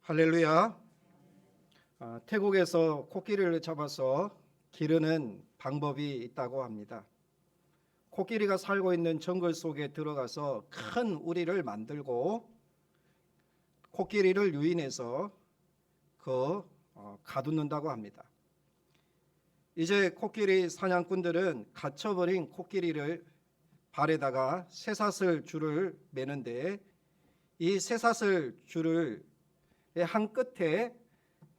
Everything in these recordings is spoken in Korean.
할렐루야. 태국에서 코끼리를 잡아서 기르는 방법이 있다고 합니다. 코끼리가 살고 있는 정글 속에 들어가서 큰 우리를 만들고 코끼리를 유인해서 가두는다고 합니다. 이제 코끼리 사냥꾼들은 갇혀버린 코끼리를 발에다가 쇠사슬 줄을 매는데 이 쇠사슬 줄을 한 끝에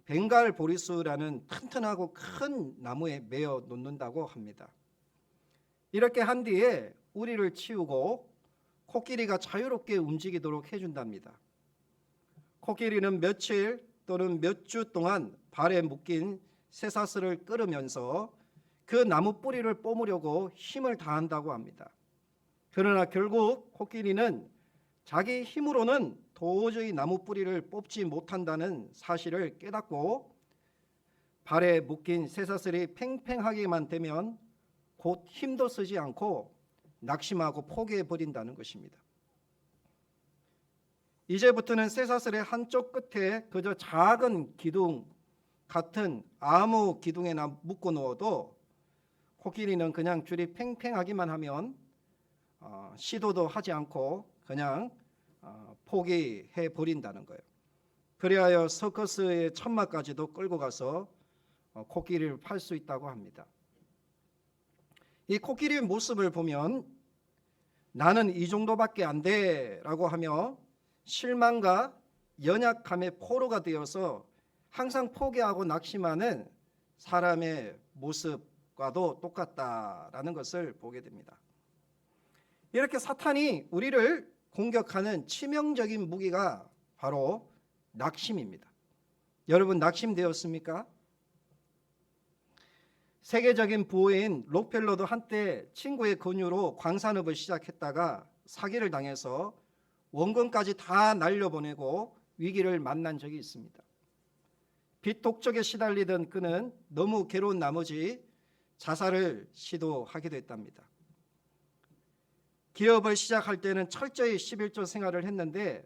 벵갈 보리수라는 튼튼하고 큰 나무에 매어 놓는다고 합니다. 이렇게 한 뒤에 우리를 치우고 코끼리가 자유롭게 움직이도록 해준답니다. 코끼리는 며칠 또는 몇 주 동안 발에 묶인 쇠사슬을 끌으면서 그 나무 뿌리를 뽑으려고 힘을 다한다고 합니다. 그러나 결국 코끼리는 자기 힘으로는 도저히 나무 뿌리를 뽑지 못한다는 사실을 깨닫고 발에 묶인 쇠사슬이 팽팽하게만 되면 곧 힘도 쓰지 않고 낙심하고 포기해 버린다는 것입니다. 이제부터는 쇠사슬의 한쪽 끝에 그저 작은 기둥 같은 아무 기둥에나 묶어 놓아도 코끼리는 그냥 줄이 팽팽하기만 하면 시도도 하지 않고 그냥 포기해 버린다는 거예요. 그리하여 서커스의 천막까지도 끌고 가서 코끼리를 팔 수 있다고 합니다. 이 코끼리의 모습을 보면 나는 이 정도밖에 안 돼라고 하며 실망과 연약함의 포로가 되어서 항상 포기하고 낙심하는 사람의 모습과도 똑같다라는 것을 보게 됩니다. 이렇게 사탄이 우리를 공격하는 치명적인 무기가 바로 낙심입니다. 여러분 낙심되었습니까? 세계적인 부호인 록펠러도 한때 친구의 권유로 광산업을 시작했다가 사기를 당해서 원금까지 다 날려보내고 위기를 만난 적이 있습니다. 빚 독촉에 시달리던 그는 너무 괴로운 나머지 자살을 시도하기도 했답니다. 기업을 시작할 때는 철저히 11조 생활을 했는데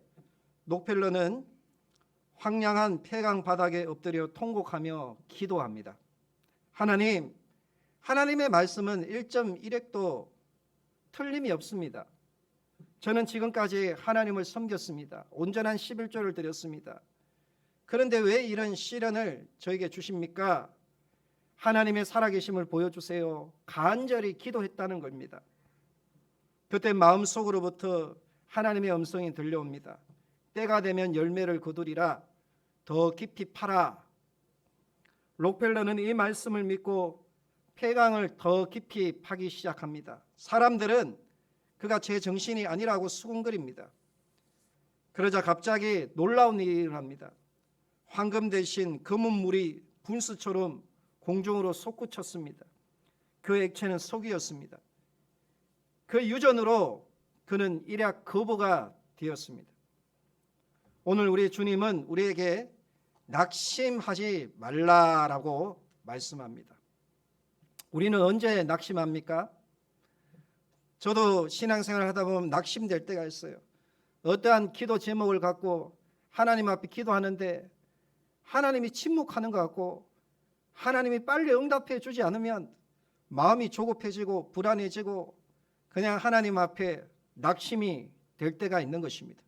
록펠러는 황량한 폐강 바닥에 엎드려 통곡하며 기도합니다. 하나님의 말씀은 1.1획도 틀림이 없습니다. 저는 지금까지 하나님을 섬겼습니다. 온전한 11조를 드렸습니다. 그런데 왜 이런 시련을 저에게 주십니까? 하나님의 살아계심을 보여주세요. 간절히 기도했다는 겁니다. 그때 마음속으로부터 하나님의 음성이 들려옵니다. 때가 되면 열매를 거두리라. 더 깊이 파라. 록펠러는 이 말씀을 믿고 폐강을 더 깊이 파기 시작합니다. 사람들은 그가 제 정신이 아니라고 수군거립니다. 그러자 갑자기 놀라운 일이 일어납니다. 황금 대신 검은 물이 분수처럼 공중으로 솟구쳤습니다. 그 액체는 석유였습니다. 그 유전으로 그는 일약 거부가 되었습니다. 오늘 우리 주님은 우리에게 낙심하지 말라라고 말씀합니다. 우리는 언제 낙심합니까? 저도 신앙생활을 하다 보면 낙심될 때가 있어요. 어떠한 기도 제목을 갖고 하나님 앞에 기도하는데 하나님이 침묵하는 것 같고 하나님이 빨리 응답해 주지 않으면 마음이 조급해지고 불안해지고 그냥 하나님 앞에 낙심이 될 때가 있는 것입니다.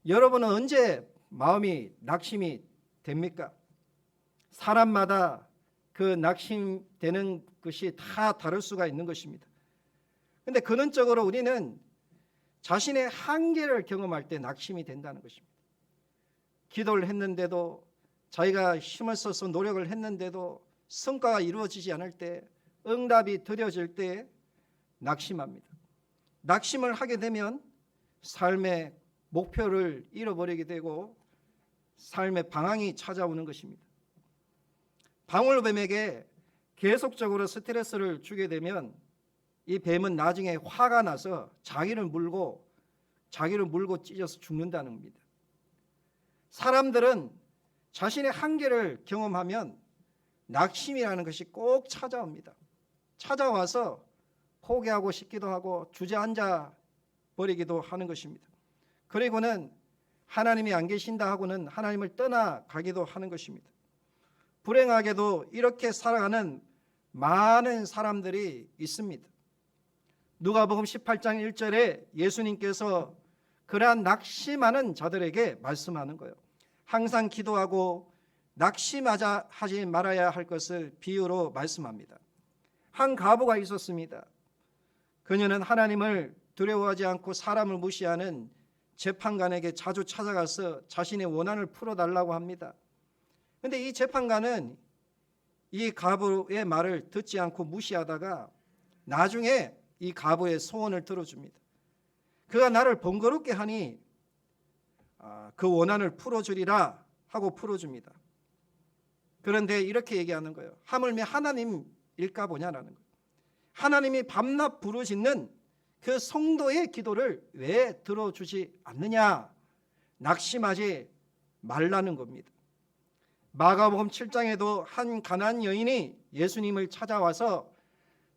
여러분은 언제 마음이 낙심이 됩니까? 사람마다 그 낙심되는 것이 다 다를 수가 있는 것입니다. 그런데 근원적으로 우리는 자신의 한계를 경험할 때 낙심이 된다는 것입니다. 기도를 했는데도 자기가 힘을 써서 노력을 했는데도 성과가 이루어지지 않을 때 응답이 드려질 때 낙심합니다. 낙심을 하게 되면 삶의 목표를 잃어버리게 되고 삶의 방황이 찾아오는 것입니다. 방울뱀에게 계속적으로 스트레스를 주게 되면 이 뱀은 나중에 화가 나서 자기를 물고 찢어서 죽는다는 겁니다. 사람들은 자신의 한계를 경험하면 낙심이라는 것이 꼭 찾아옵니다. 찾아와서 포기하고 싶기도 하고 주저앉아 버리기도 하는 것입니다. 그리고는 하나님이 안 계신다 하고는 하나님을 떠나가기도 하는 것입니다. 불행하게도 이렇게 살아가는 많은 사람들이 있습니다. 누가복음 18장 1절에 예수님께서 그러한 낙심하는 자들에게 말씀하는 거예요. 항상 기도하고 낙심하지 말아야 할 것을 비유로 말씀합니다. 한 과부가 있었습니다. 그녀는 하나님을 두려워하지 않고 사람을 무시하는 재판관에게 자주 찾아가서 자신의 원한을 풀어달라고 합니다. 그런데 이 재판관은 이 과부의 말을 듣지 않고 무시하다가 나중에 이 과부의 소원을 들어줍니다. 그가 나를 번거롭게 하니 그 원한을 풀어주리라 하고 풀어줍니다. 그런데 이렇게 얘기하는 거예요. 하물며 하나님일까 보냐라는 거예요. 하나님이 밤낮 부르짖는 그 성도의 기도를 왜 들어주지 않느냐? 낙심하지 말라는 겁니다. 마가복음 7장에도 한 가나안 여인이 예수님을 찾아와서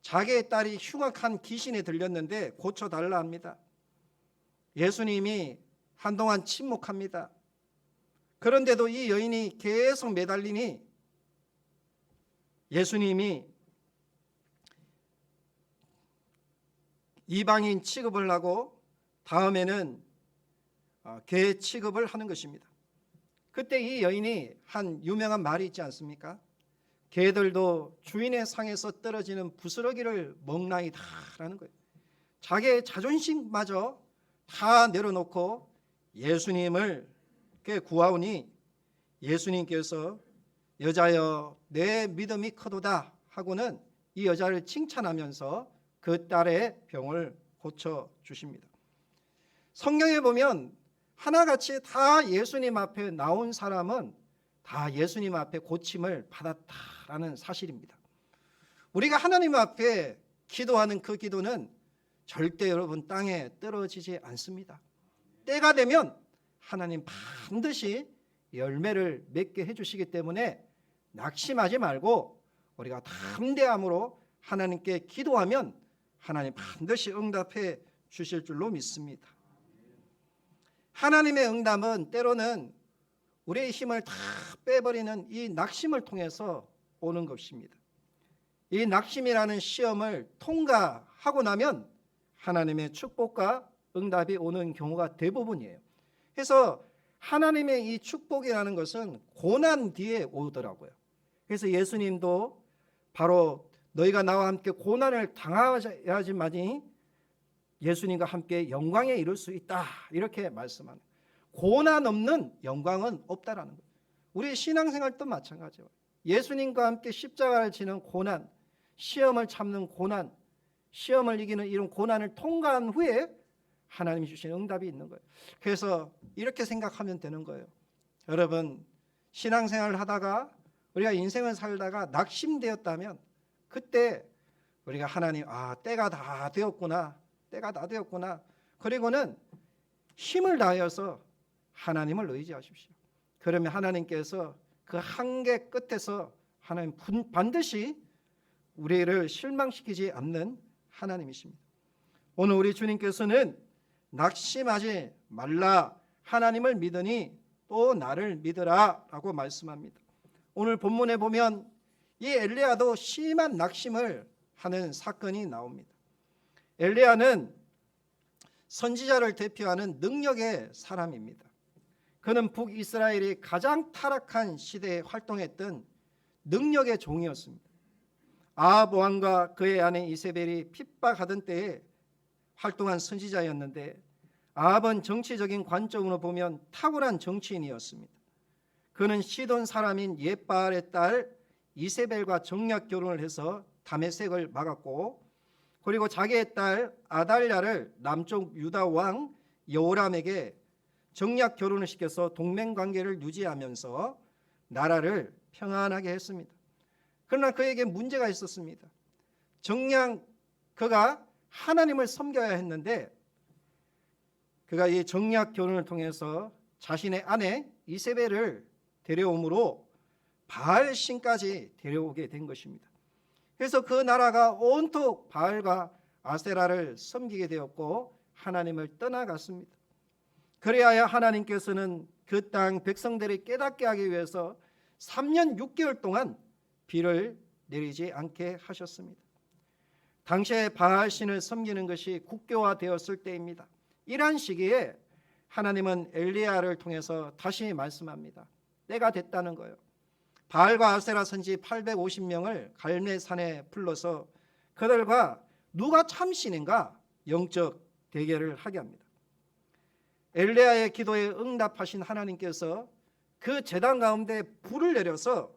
자기의 딸이 흉악한 귀신에 들렸는데 고쳐달라 합니다. 예수님이 한동안 침묵합니다. 그런데도 이 여인이 계속 매달리니 예수님이 이방인 취급을 하고 다음에는 개 취급을 하는 것입니다. 그때 이 여인이 한 유명한 말이 있지 않습니까? 개들도 주인의 상에서 떨어지는 부스러기를 먹나이다라는 거예요. 자기의 자존심마저 다 내려놓고 예수님을 구하오니 예수님께서 여자여 내 믿음이 크도다 하고는 이 여자를 칭찬하면서 그 딸의 병을 고쳐주십니다. 성경에 보면 하나같이 다 예수님 앞에 나온 사람은 다 예수님 앞에 고침을 받았다라는 사실입니다. 우리가 하나님 앞에 기도하는 그 기도는 절대 여러분 땅에 떨어지지 않습니다. 때가 되면 하나님 반드시 열매를 맺게 해주시기 때문에 낙심하지 말고 우리가 담대함으로 하나님께 기도하면 하나님 반드시 응답해 주실 줄로 믿습니다. 하나님의 응답은 때로는 우리의 힘을 다 빼버리는 이 낙심을 통해서 오는 것입니다. 이 낙심이라는 시험을 통과하고 나면 하나님의 축복과 응답이 오는 경우가 대부분이에요. 그래서 하나님의 이 축복이라는 것은 고난 뒤에 오더라고요. 그래서 예수님도 바로 너희가 나와 함께 고난을 당하야지만이 예수님과 함께 영광에 이룰 수 있다 이렇게 말씀하는, 고난 없는 영광은 없다라는 거예요. 우리 신앙생활도 마찬가지예요. 예수님과 함께 십자가를 지는 고난, 시험을 참는 고난, 시험을 이기는 이런 고난을 통과한 후에 하나님이 주신 응답이 있는 거예요. 그래서 이렇게 생각하면 되는 거예요. 여러분, 신앙생활을 하다가 우리가 인생을 살다가 낙심되었다면 그때 우리가 하나님, 때가 다 되었구나, 때가 다 되었구나. 그리고는 힘을 다하여서 하나님을 의지하십시오. 그러면 하나님께서 그 한계 끝에서 하나님 반드시 우리를 실망시키지 않는 하나님이십니다. 오늘 우리 주님께서는 낙심하지 말라, 하나님을 믿으니 또 나를 믿으라 라고 말씀합니다. 오늘 본문에 보면 이 엘리야도 심한 낙심을 하는 사건이 나옵니다. 엘리야는 선지자를 대표하는 능력의 사람입니다. 그는 북이스라엘이 가장 타락한 시대에 활동했던 능력의 종이었습니다. 아합 왕과 그의 아내 이세벨이 핍박하던 때에 활동한 선지자였는데 아합은 정치적인 관점으로 보면 탁월한 정치인이었습니다. 그는 시돈 사람인 옙바알의 딸 이세벨과 정략 결혼을 해서 다메섹을 막았고, 그리고 자기의 딸 아달랴를 남쪽 유다 왕 여호람에게 정략 결혼을 시켜서 동맹 관계를 유지하면서 나라를 평안하게 했습니다. 그러나 그에게 문제가 있었습니다. 그가 하나님을 섬겨야 했는데 그가 이 정략 결혼을 통해서 자신의 아내 이세벨을 데려오므로 바알 신까지 데려오게 된 것입니다. 그래서 그 나라가 온통 바알과 아세라를 섬기게 되었고 하나님을 떠나갔습니다. 그래야 하나님께서는 그 땅 백성들이 깨닫게 하기 위해서 3년 6개월 동안 비를 내리지 않게 하셨습니다. 당시에 바알신을 섬기는 것이 국교화되었을 때입니다. 이러한 시기에 하나님은 엘리야를 통해서 다시 말씀합니다. 때가 됐다는 거예요. 바알과 아세라 선지 850명을 갈멜산에 불러서 그들과 누가 참신인가 영적 대결을 하게 합니다. 엘리야의 기도에 응답하신 하나님께서 그 제단 가운데 불을 내려서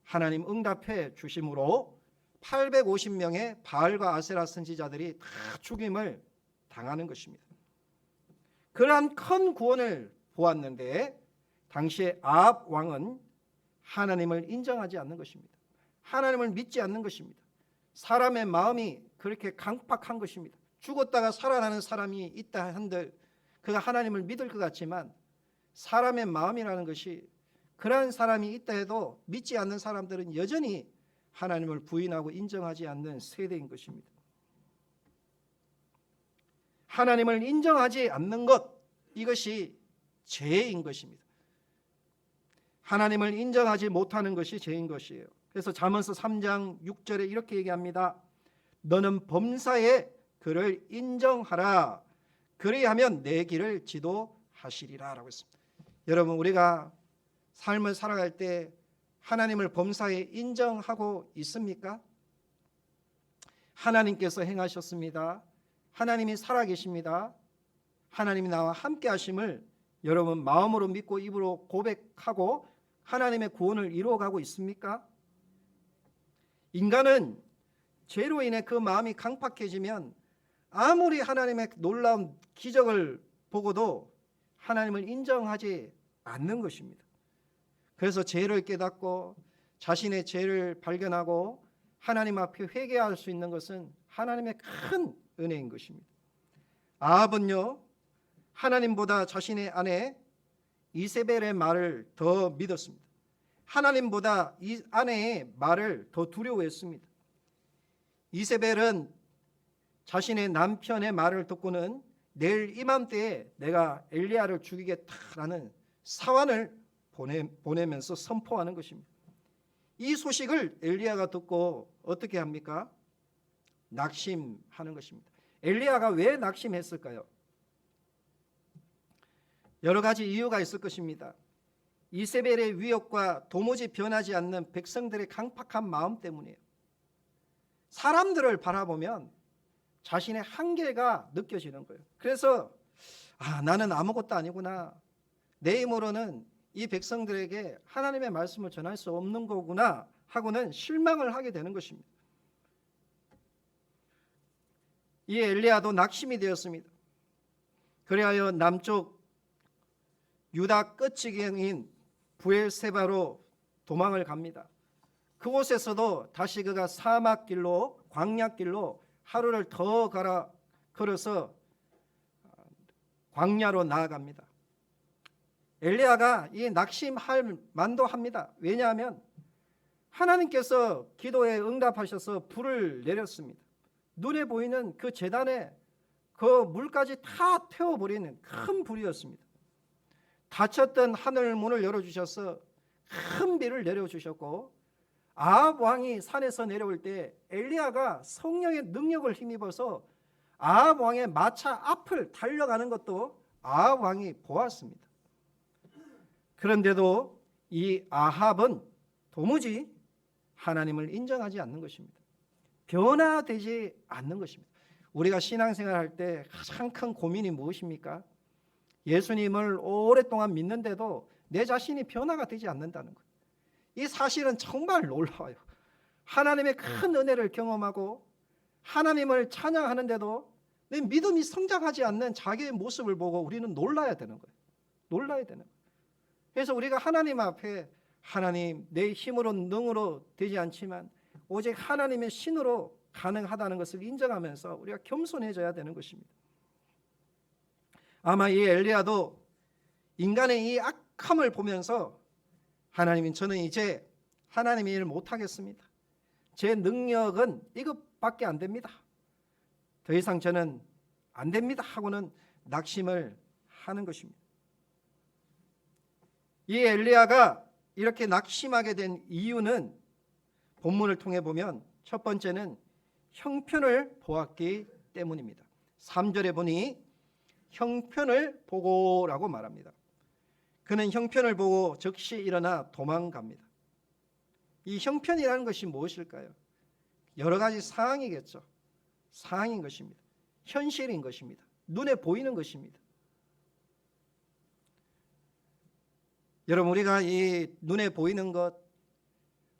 하나님 응답해 주심으로 850명의 바알과 아세라 선지자들이 다 죽임을 당하는 것입니다. 그러한 큰 구원을 보았는데 당시에 아합 왕은 하나님을 인정하지 않는 것입니다. 하나님을 믿지 않는 것입니다. 사람의 마음이 그렇게 강팍한 것입니다. 죽었다가 살아나는 사람이 있다 한들 그가 하나님을 믿을 것 같지만 사람의 마음이라는 것이 그러한 사람이 있다 해도 믿지 않는 사람들은 여전히 하나님을 부인하고 인정하지 않는 세대인 것입니다. 하나님을 인정하지 않는 것, 이것이 죄인 것입니다. 하나님을 인정하지 못하는 것이 죄인 것이에요. 그래서 잠언서 3장 6절에 이렇게 얘기합니다. 너는 범사에 그를 인정하라. 그리하면 내 길을 지도하시리라 라고 했습니다. 여러분, 우리가 삶을 살아갈 때 하나님을 범사에 인정하고 있습니까? 하나님께서 행하셨습니다. 하나님이 살아계십니다. 하나님이 나와 함께 하심을 여러분 마음으로 믿고 입으로 고백하고 하나님의 구원을 이루어가고 있습니까? 인간은 죄로 인해 그 마음이 강팍해지면 아무리 하나님의 놀라운 기적을 보고도 하나님을 인정하지 않는 것입니다. 그래서 죄를 깨닫고 자신의 죄를 발견하고 하나님 앞에 회개할 수 있는 것은 하나님의 큰 은혜인 것입니다. 아합은요, 하나님보다 자신의 아내 이세벨의 말을 더 믿었습니다. 하나님보다 이 아내의 말을 더 두려워했습니다. 이세벨은 자신의 남편의 말을 듣고는 내일 이맘때에 내가 엘리야를 죽이겠다라는 사환을 보내면서 선포하는 것입니다. 이 소식을 엘리야가 듣고 어떻게 합니까? 낙심하는 것입니다. 엘리야가 왜 낙심했을까요? 여러 가지 이유가 있을 것입니다. 이세벨의 위협과 도무지 변하지 않는 백성들의 강팍한 마음 때문이에요. 사람들을 바라보면 자신의 한계가 느껴지는 거예요. 그래서 나는 아무것도 아니구나. 내 힘으로는 이 백성들에게 하나님의 말씀을 전할 수 없는 거구나 하고는 실망을 하게 되는 것입니다. 이 엘리야도 낙심이 되었습니다. 그리하여 남쪽 유다 끝지경인 부엘세바로 도망을 갑니다. 그곳에서도 다시 그가 사막길로 광야길로 하루를 더 걸어서 광야로 나아갑니다. 엘리야가 이 낙심할 만도 합니다. 왜냐하면 하나님께서 기도에 응답하셔서 불을 내렸습니다. 눈에 보이는 그 제단에 그 물까지 다 태워버리는 큰 불이었습니다. 닫혔던 하늘 문을 열어주셔서 큰 비를 내려주셨고 아합 왕이 산에서 내려올 때 엘리야가 성령의 능력을 힘입어서 아합 왕의 마차 앞을 달려가는 것도 아합 왕이 보았습니다. 그런데도 이 아합은 도무지 하나님을 인정하지 않는 것입니다. 변화되지 않는 것입니다. 우리가 신앙생활 할 때 가장 큰 고민이 무엇입니까? 예수님을 오랫동안 믿는데도 내 자신이 변화가 되지 않는다는 것. 이 사실은 정말 놀라워요. 하나님의 큰 은혜를 경험하고 하나님을 찬양하는데도 내 믿음이 성장하지 않는 자기의 모습을 보고 우리는 놀라야 되는 거예요. 놀라야 되는 거예요. 그래서 우리가 하나님 앞에 하나님 내 힘으로 능으로 되지 않지만 오직 하나님의 신으로 가능하다는 것을 인정하면서 우리가 겸손해져야 되는 것입니다. 아마 이 엘리야도 인간의 이 악함을 보면서 하나님, 저는 이제 하나님의 일을 못하겠습니다. 제 능력은 이것밖에 안 됩니다. 더 이상 저는 안 됩니다 하고는 낙심을 하는 것입니다. 이 엘리야가 이렇게 낙심하게 된 이유는 본문을 통해 보면 첫 번째는 형편을 보았기 때문입니다. 3절에 보니 형편을 보고라고 말합니다. 그는 형편을 보고 즉시 일어나 도망갑니다. 이 형편이라는 것이 무엇일까요? 여러 가지 상황이겠죠. 상황인 것입니다. 현실인 것입니다. 눈에 보이는 것입니다. 여러분, 우리가 이 눈에 보이는 것,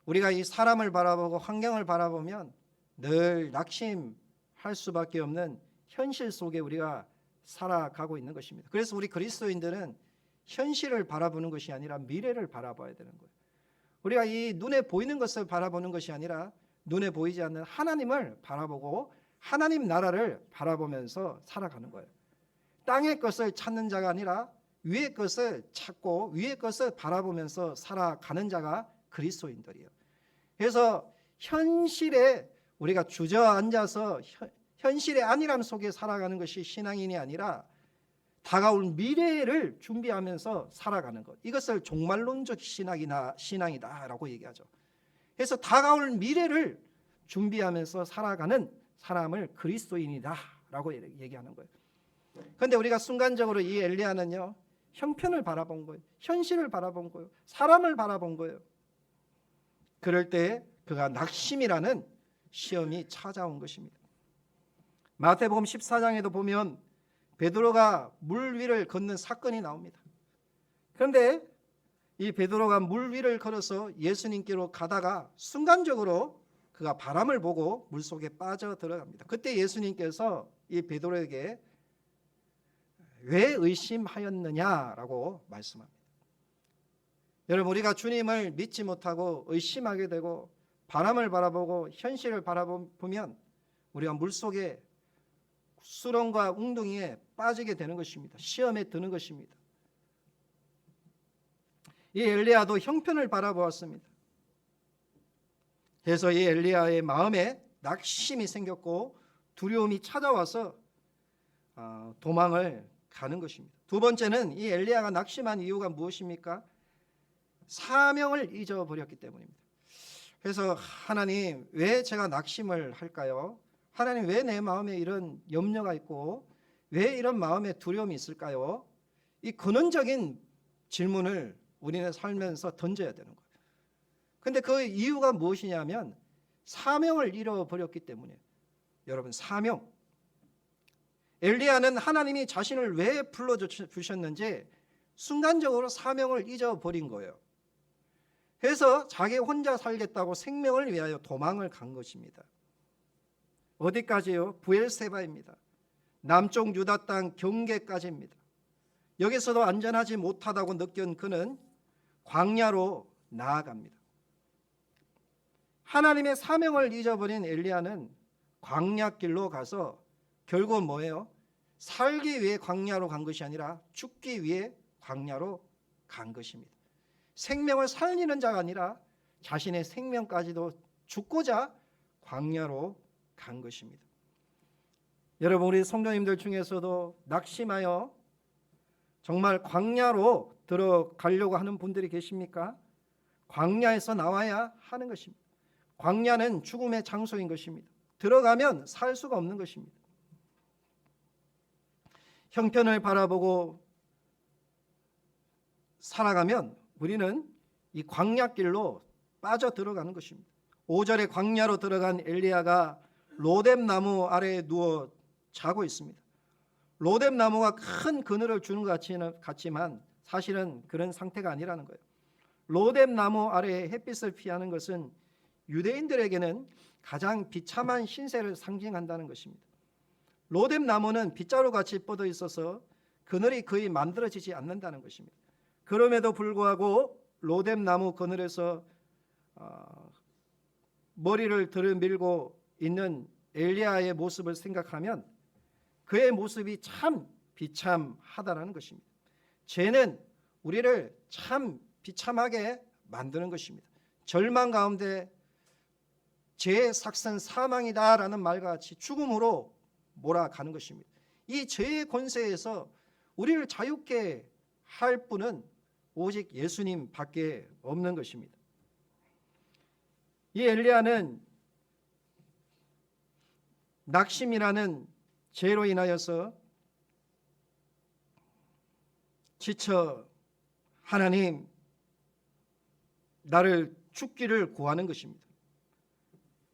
우리가 이 사람을 바라보고 환경을 바라보면 늘 낙심할 수밖에 없는 현실 속에 우리가 살아가고 있는 것입니다. 그래서 우리 그리스도인들은 현실을 바라보는 것이 아니라 미래를 바라봐야 되는 거예요. 우리가 이 눈에 보이는 것을 바라보는 것이 아니라 눈에 보이지 않는 하나님을 바라보고 하나님 나라를 바라보면서 살아가는 거예요. 땅의 것을 찾는 자가 아니라 위의 것을 찾고 위의 것을 바라보면서 살아가는 자가 그리스도인들이에요. 그래서 현실에 우리가 주저앉아서 현실의 안일함 속에 살아가는 것이 신앙인이 아니라 다가올 미래를 준비하면서 살아가는 것, 이것을 종말론적 신앙이다라고 얘기하죠. 그래서 다가올 미래를 준비하면서 살아가는 사람을 그리스도인이다라고 얘기하는 거예요. 그런데 우리가 순간적으로 이 엘리야는요, 형편을 바라본 거예요. 현실을 바라본 거예요. 사람을 바라본 거예요. 그럴 때 그가 낙심이라는 시험이 찾아온 것입니다. 마태복음 14장에도 보면 베드로가 물 위를 걷는 사건이 나옵니다. 그런데 이 베드로가 물 위를 걸어서 예수님께로 가다가 순간적으로 그가 바람을 보고 물속에 빠져 들어갑니다. 그때 예수님께서 이 베드로에게 왜 의심하였느냐라고 말씀합니다. 여러분, 우리가 주님을 믿지 못하고 의심하게 되고 바람을 바라보고 현실을 바라보면 우리가 물속에 수렁과 웅덩이에 빠지게 되는 것입니다. 시험에 드는 것입니다. 이 엘리야도 형편을 바라보았습니다. 그래서 이 엘리야의 마음에 낙심이 생겼고 두려움이 찾아와서 도망을 가는 것입니다. 두 번째는 이 엘리야가 낙심한 이유가 무엇입니까? 사명을 잊어버렸기 때문입니다. 그래서 하나님, 왜 제가 낙심을 할까요? 하나님, 왜 내 마음에 이런 염려가 있고 왜 이런 마음에 두려움이 있을까요? 이 근원적인 질문을 우리는 살면서 던져야 되는 거예요. 그런데 그 이유가 무엇이냐면 사명을 잃어버렸기 때문에. 여러분, 사명, 엘리야는 하나님이 자신을 왜 불러주셨는지 순간적으로 사명을 잊어버린 거예요. 그래서 자기 혼자 살겠다고 생명을 위하여 도망을 간 것입니다. 어디까지요? 부엘세바입니다. 남쪽 유다 땅 경계까지입니다. 여기서도 안전하지 못하다고 느낀 그는 광야로 나아갑니다. 하나님의 사명을 잊어버린 엘리야는 광야길로 가서 결국 뭐예요? 살기 위해 광야로 간 것이 아니라 죽기 위해 광야로 간 것입니다. 생명을 살리는 자가 아니라 자신의 생명까지도 죽고자 광야로 간 것입니다. 여러분, 우리 성도님들 중에서도 낙심하여 정말 광야로 들어가려고 하는 분들이 계십니까? 광야에서 나와야 하는 것입니다. 광야는 죽음의 장소인 것입니다. 들어가면 살 수가 없는 것입니다. 형편을 바라보고 살아가면 우리는 이 광야길로 빠져 들어가는 것입니다. 5절에 광야로 들어간 엘리야가 로뎀 나무 아래에 누워 자고 있습니다. 로뎀 나무가 큰 그늘을 주는 것 같지만 사실은 그런 상태가 아니라는 거예요. 로뎀 나무 아래에 햇빛을 피하는 것은 유대인들에게는 가장 비참한 신세를 상징한다는 것입니다. 로뎀 나무는 빗자루 같이 뻗어 있어서 그늘이 거의 만들어지지 않는다는 것입니다. 그럼에도 불구하고 로뎀 나무 그늘에서 머리를 들이밀고 있는 엘리야의 모습을 생각하면 그의 모습이 참 비참하다는 것입니다. 죄는 우리를 참 비참하게 만드는 것입니다. 절망 가운데 죄의 삭선 사망이다라는 말과 같이 죽음으로 몰아가는 것입니다. 이 죄의 권세에서 우리를 자유케 할 분은 오직 예수님밖에 없는 것입니다. 이 엘리야는 낙심이라는 죄로 인하여서 지쳐 하나님 나를 죽기를 구하는 것입니다.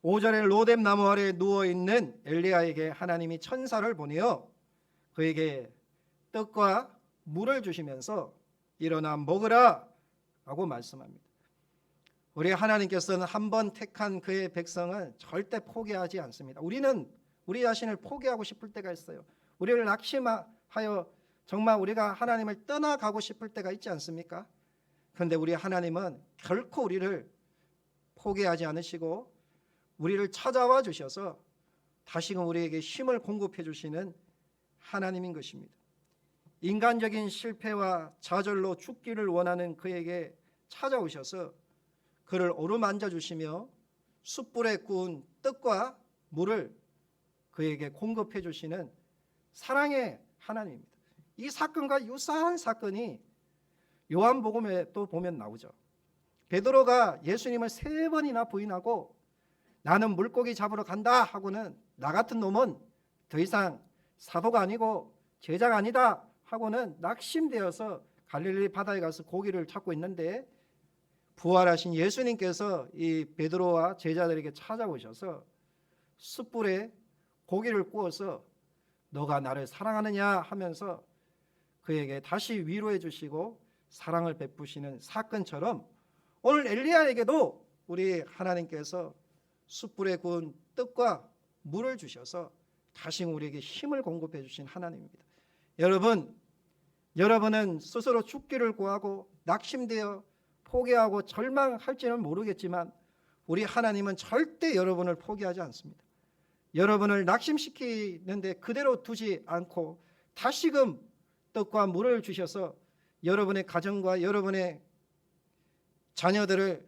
5절에 로뎀 나무 아래 누워있는 엘리야에게 하나님이 천사를 보내어 그에게 떡과 물을 주시면서 일어나 먹으라 라고 말씀합니다. 우리 하나님께서는 한번 택한 그의 백성은 절대 포기하지 않습니다. 우리는 우리 자신을 포기하고 싶을 때가 있어요. 우리를 낙심하여 정말 우리가 하나님을 떠나가고 싶을 때가 있지 않습니까? 그런데 우리 하나님은 결코 우리를 포기하지 않으시고 우리를 찾아와 주셔서 다시금 우리에게 힘을 공급해 주시는 하나님인 것입니다. 인간적인 실패와 좌절로 죽기를 원하는 그에게 찾아오셔서 그를 어루만져 주시며 숯불에 구운 떡과 물을 그에게 공급해 주시는 사랑의 하나님입니다. 이 사건과 유사한 사건이 요한복음에 또 보면 나오죠. 베드로가 예수님을 3번이나 부인하고 나는 물고기 잡으러 간다 하고는 나 같은 놈은 더 이상 사도가 아니고 제자가 아니다 하고는 낙심되어서 갈릴리 바다에 가서 고기를 찾고 있는데 부활하신 예수님께서 이 베드로와 제자들에게 찾아오셔서 숯불에 고기를 구워서 너가 나를 사랑하느냐 하면서 그에게 다시 위로해 주시고 사랑을 베푸시는 사건처럼 오늘 엘리야에게도 우리 하나님께서 숯불에 구운 떡과 물을 주셔서 다시 우리에게 힘을 공급해 주신 하나님입니다. 여러분은 스스로 죽기를 구하고 낙심되어 포기하고 절망할지는 모르겠지만 우리 하나님은 절대 여러분을 포기하지 않습니다. 여러분을 낙심시키는데 그대로 두지 않고 다시금 떡과 물을 주셔서 여러분의 가정과 여러분의 자녀들을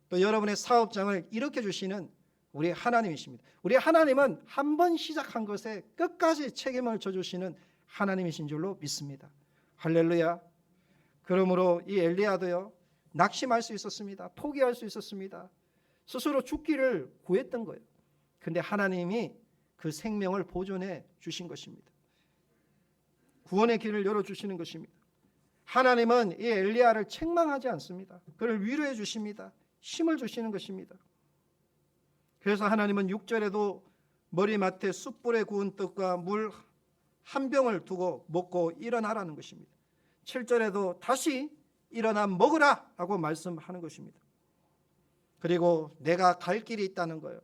또 여러분의 사업장을 일으켜 주시는 우리 하나님이십니다. 우리 하나님은 한 번 시작한 것에 끝까지 책임을 져주시는 하나님이신 줄로 믿습니다. 할렐루야. 그러므로 이 엘리야도요 낙심할 수 있었습니다. 포기할 수 있었습니다. 스스로 죽기를 구했던 거예요. 그런데 하나님이 그 생명을 보존해 주신 것입니다. 구원의 길을 열어주시는 것입니다. 하나님은 이 엘리야를 책망하지 않습니다. 그를 위로해 주십니다. 힘을 주시는 것입니다. 그래서 하나님은 6절에도 머리맡에 숯불에 구운 떡과 물 한 병을 두고 먹고 일어나라는 것입니다. 7절에도 다시 일어나 먹으라 라고 말씀하는 것입니다. 그리고 내가 갈 길이 있다는 거예요.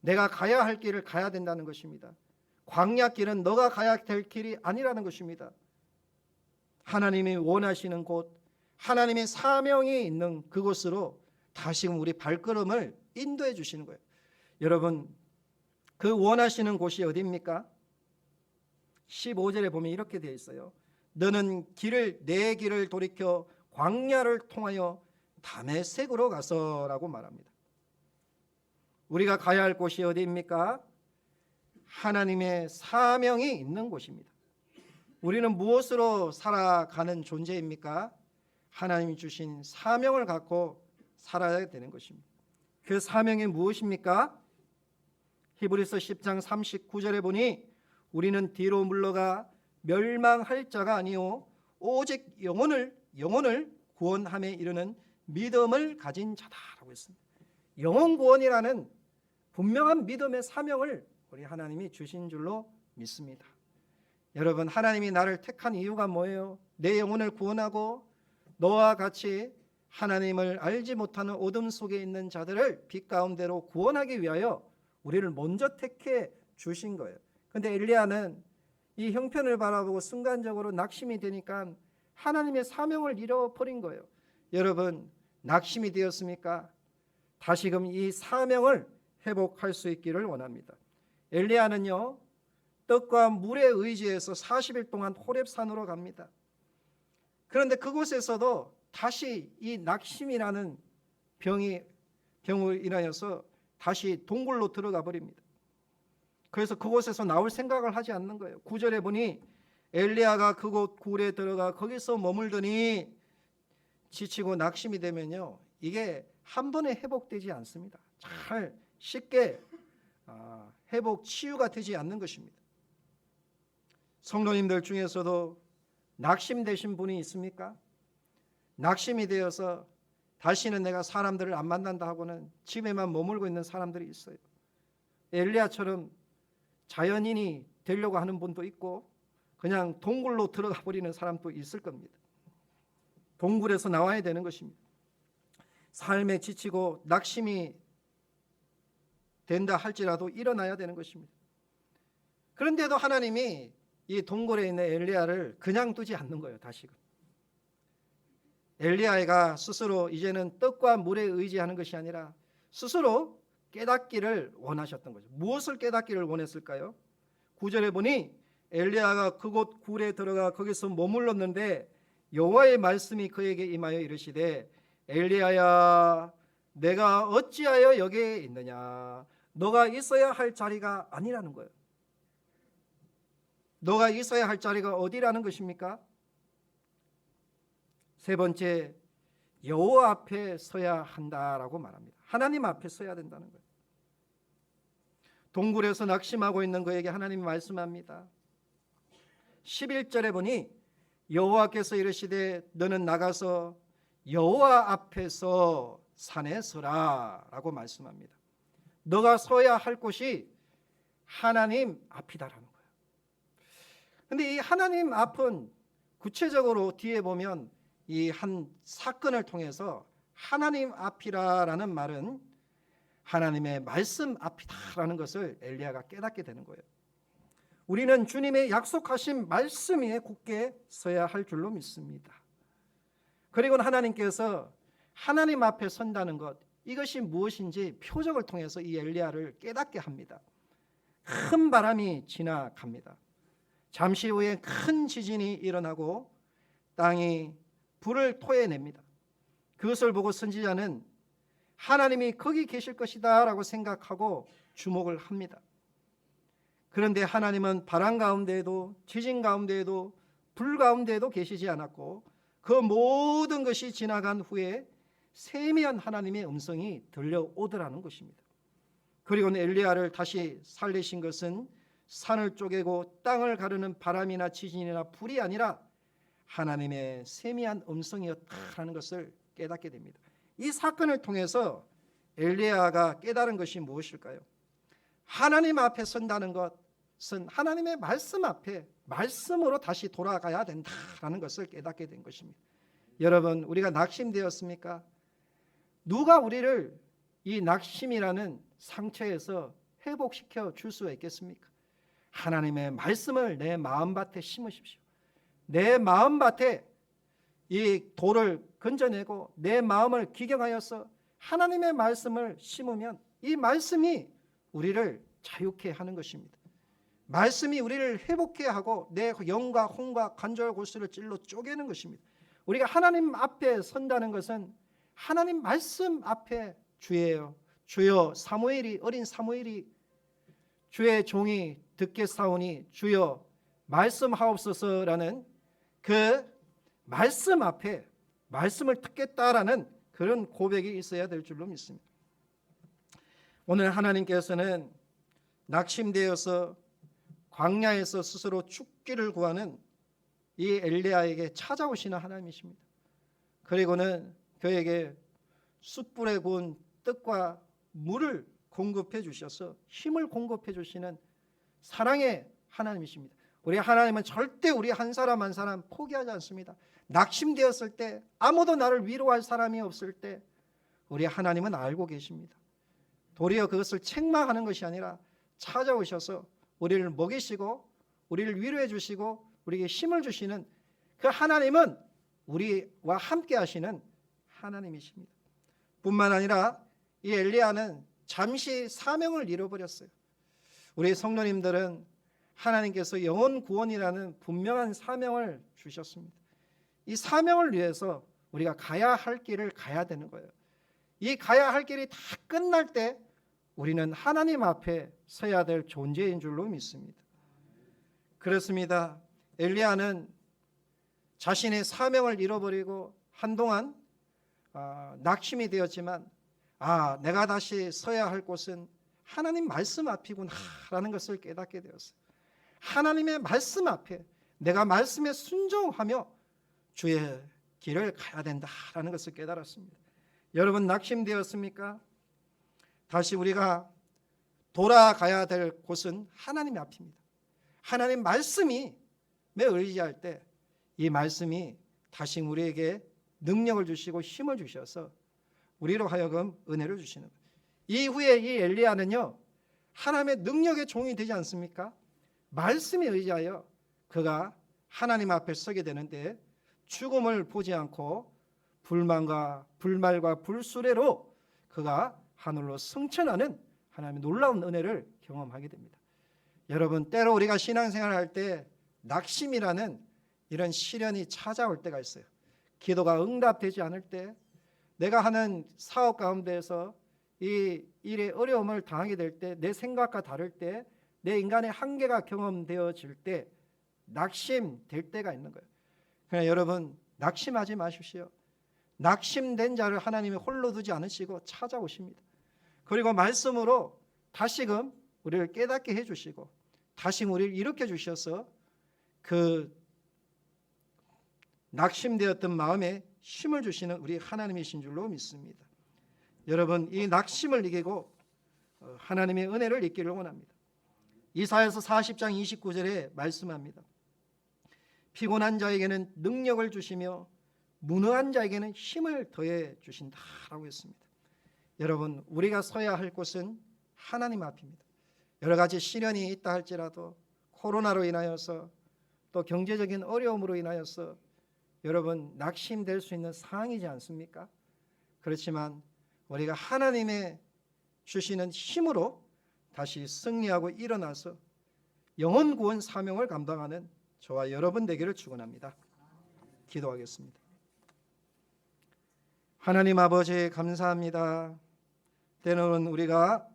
내가 가야 할 길을 가야 된다는 것입니다. 광야 길은 너가 가야 될 길이 아니라는 것입니다. 하나님이 원하시는 곳, 하나님의 사명이 있는 그곳으로 다시금 우리 발걸음을 인도해 주시는 거예요. 여러분, 그 원하시는 곳이 어디입니까? 15절에 보면 이렇게 되어 있어요. 너는 내 길을 돌이켜 광야를 통하여 다메섹으로 가서라고 말합니다. 우리가 가야 할 곳이 어디입니까? 하나님의 사명이 있는 곳입니다. 우리는 무엇으로 살아가는 존재입니까? 하나님이 주신 사명을 갖고 살아야 되는 것입니다. 그 사명이 무엇입니까? 히브리서 10장 39절에 보니 우리는 뒤로 물러가 멸망할 자가 아니요 오직 영혼을 구원함에 이르는 믿음을 가진 자다라고 했습니다. 영혼 구원이라는 분명한 믿음의 사명을 우리 하나님이 주신 줄로 믿습니다. 여러분, 하나님이 나를 택한 이유가 뭐예요? 내 영혼을 구원하고 너와 같이 하나님을 알지 못하는 어둠 속에 있는 자들을 빛 가운데로 구원하기 위하여 우리를 먼저 택해 주신 거예요. 그런데 엘리야는 이 형편을 바라보고 순간적으로 낙심이 되니까 하나님의 사명을 잃어버린 거예요. 여러분, 낙심이 되었습니까? 다시금 이 사명을 회복할 수 있기를 원합니다. 엘리야는요 떡과 물에 의지해서 40일 동안 호렙산으로 갑니다. 그런데 그곳에서도 다시 이 낙심이라는 병으로 인하여서 다시 동굴로 들어가 버립니다. 그래서 그곳에서 나올 생각을 하지 않는 거예요. 9절에 보니 엘리야가 그곳 굴에 들어가 거기서 머물더니 지치고 낙심이 되면요, 이게 한 번에 회복되지 않습니다. 잘 쉽게 회복 치유가 되지 않는 것입니다. 성도님들 중에서도 낙심되신 분이 있습니까? 낙심이 되어서 다시는 내가 사람들을 안 만난다 하고는 집에만 머물고 있는 사람들이 있어요. 엘리야처럼 자연인이 되려고 하는 분도 있고 그냥 동굴로 들어가 버리는 사람도 있을 겁니다. 동굴에서 나와야 되는 것입니다. 삶에 지치고 낙심이 된다 할지라도 일어나야 되는 것입니다. 그런데도 하나님이 이 동굴에 있는 엘리야를 그냥 두지 않는 거예요. 다시금 엘리야가 스스로 이제는 떡과 물에 의지하는 것이 아니라 스스로 깨닫기를 원하셨던 거죠. 무엇을 깨닫기를 원했을까요? 9절에 보니 엘리야가 그곳 굴에 들어가 거기서 머물렀는데 여호와의 말씀이 그에게 임하여 이르시되 엘리야야 내가 어찌하여 여기에 있느냐. 너가 있어야 할 자리가 아니라는 거예요. 너가 있어야 할 자리가 어디라는 것입니까? 세 번째, 여호와 앞에 서야 한다라고 말합니다. 하나님 앞에 서야 된다는 거예요. 동굴에서 낙심하고 있는 그에게 하나님이 말씀합니다. 11절에 보니 여호와께서 이르시되 너는 나가서 여호와 앞에서 산에 서라 라고 말씀합니다. 너가 서야 할 곳이 하나님 앞이다라는 거예요. 그런데 이 하나님 앞은 구체적으로 뒤에 보면 이 한 사건을 통해서 하나님 앞이라는 말은 하나님의 말씀 앞이다라는 것을 엘리야가 깨닫게 되는 거예요. 우리는 주님의 약속하신 말씀 위에 굳게 서야 할 줄로 믿습니다. 그리고 하나님께서 하나님 앞에 선다는 것, 이것이 무엇인지 표적을 통해서 이 엘리야를 깨닫게 합니다. 큰 바람이 지나갑니다. 잠시 후에 큰 지진이 일어나고 땅이 불을 토해냅니다. 그것을 보고 선지자는 하나님이 거기 계실 것이다 라고 생각하고 주목을 합니다. 그런데 하나님은 바람 가운데에도 지진 가운데에도 불 가운데에도 계시지 않았고 그 모든 것이 지나간 후에 세미한 하나님의 음성이 들려오더라는 것입니다. 그리고는 엘리야를 다시 살리신 것은 산을 쪼개고 땅을 가르는 바람이나 지진이나 불이 아니라 하나님의 세미한 음성이었다는 것을 깨닫게 됩니다. 이 사건을 통해서 엘리야가 깨달은 것이 무엇일까요? 하나님 앞에 선다는 것은 하나님의 말씀 앞에 말씀으로 다시 돌아가야 된다는 것을 깨닫게 된 것입니다. 여러분, 우리가 낙심되었습니까? 누가 우리를 이 낙심이라는 상처에서 회복시켜 줄 수 있겠습니까? 하나님의 말씀을 내 마음밭에 심으십시오. 내 마음밭에 이 돌을 건져내고 내 마음을 기경하여서 하나님의 말씀을 심으면 이 말씀이 우리를 자유케 하는 것입니다. 말씀이 우리를 회복케 하고 내 영과 혼과 관절 골수를 찔러 쪼개는 것입니다. 우리가 하나님 앞에 선다는 것은 하나님 말씀 앞에 주예요. 주여 어린 사무엘이 주의 종이 듣겠사오니 주여 말씀하옵소서라는 그 말씀 앞에 말씀을 듣겠다라는 그런 고백이 있어야 될 줄로 믿습니다. 오늘 하나님께서는 낙심되어서 광야에서 스스로 죽기를 구하는 이 엘리야에게 찾아오시는 하나님이십니다. 그리고는 그에게 숯불에 구운 떡과 물을 공급해 주셔서 힘을 공급해 주시는 사랑의 하나님이십니다. 우리 하나님은 절대 우리 한 사람 한 사람 포기하지 않습니다. 낙심되었을 때, 아무도 나를 위로할 사람이 없을 때 우리 하나님은 알고 계십니다. 도리어 그것을 책망하는 것이 아니라 찾아오셔서 우리를 먹이시고 우리를 위로해 주시고 우리에게 힘을 주시는 그 하나님은 우리와 함께 하시는 하나님이십니다. 뿐만 아니라 이 엘리야는 잠시 사명을 잃어버렸어요. 우리 성도님들은 하나님께서 영혼 구원이라는 분명한 사명을 주셨습니다. 이 사명을 위해서 우리가 가야 할 길을 가야 되는 거예요. 이 가야 할 길이 다 끝날 때 우리는 하나님 앞에 서야 될 존재인 줄로 믿습니다. 그렇습니다. 엘리야는 자신의 사명을 잃어버리고 한동안 낙심이 되었지만 내가 다시 서야 할 곳은 하나님 말씀 앞이구나라는 것을 깨닫게 되었어요. 하나님의 말씀 앞에 내가 말씀에 순종하며 주의 길을 가야 된다라는 것을 깨달았습니다. 여러분 낙심되었습니까? 다시 우리가 돌아가야 될 곳은 하나님의 앞입니다. 하나님 말씀이 의지할 때 이 말씀이 다시 우리에게 능력을 주시고 힘을 주셔서 우리로 하여금 은혜를 주시는 거예요. 이후에 이 엘리야는요 하나님의 능력의 종이 되지 않습니까? 말씀에 의지하여 그가 하나님 앞에 서게 되는데 죽음을 보지 않고 불말과 불수레로 그가 하늘로 승천하는 하나님의 놀라운 은혜를 경험하게 됩니다. 여러분 때로 우리가 신앙생활을 할 때 낙심이라는 이런 시련이 찾아올 때가 있어요. 기도가 응답되지 않을 때, 내가 하는 사업 가운데에서 이 일에 어려움을 당하게 될 때, 내 생각과 다를 때, 내 인간의 한계가 경험되어질 때 낙심될 때가 있는 거예요. 그러나 여러분 낙심하지 마십시오. 낙심된 자를 하나님이 홀로 두지 않으시고 찾아오십니다. 그리고 말씀으로 다시금 우리를 깨닫게 해주시고 다시 우리를 일으켜 주셔서 그 낙심되었던 마음에 힘을 주시는 우리 하나님이신 줄로 믿습니다. 여러분 이 낙심을 이기고 하나님의 은혜를 잊기를 원합니다. 이사야서 40장 29절에 말씀합니다. 피곤한 자에게는 능력을 주시며 무능한 자에게는 힘을 더해 주신다라고 했습니다. 여러분 우리가 서야 할 곳은 하나님 앞입니다. 여러 가지 시련이 있다 할지라도 코로나로 인하여서 또 경제적인 어려움으로 인하여서 여러분 낙심될 수 있는 상황이지 않습니까? 그렇지만 우리가 하나님의 주시는 힘으로 다시 승리하고 일어나서 영혼 구원 사명을 감당하는 저와 여러분 되기를 축원합니다. 기도하겠습니다. 하나님 아버지 감사합니다. 때로는 우리가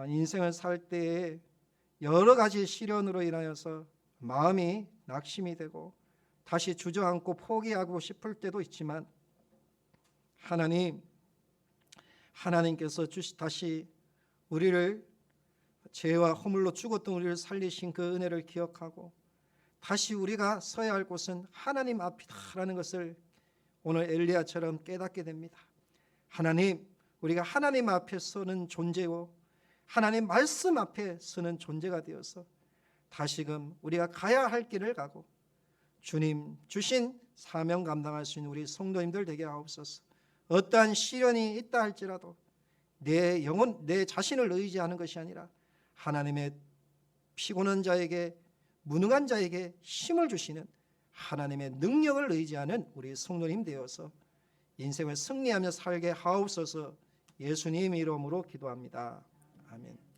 인생을 살 때에 여러 가지 시련으로 인하여서 마음이 낙심이 되고 다시 주저앉고 포기하고 싶을 때도 있지만 하나님께서 다시 우리를 죄와 허물로 죽었던 우리를 살리신 그 은혜를 기억하고 다시 우리가 서야 할 곳은 하나님 앞이다라는 것을 오늘 엘리야처럼 깨닫게 됩니다. 하나님, 우리가 하나님 앞에 서는 존재요 하나님 말씀 앞에 서는 존재가 되어서 다시금 우리가 가야 할 길을 가고 주님 주신 사명 감당할 수 있는 우리 성도님들 되게 하옵소서. 어떠한 시련이 있다 할지라도 내 자신을 의지하는 것이 아니라 하나님의 피곤한 자에게 무능한 자에게 힘을 주시는 하나님의 능력을 의지하는 우리 성도님 되어서 인생을 승리하며 살게 하옵소서. 예수님 이름으로 기도합니다. 아멘.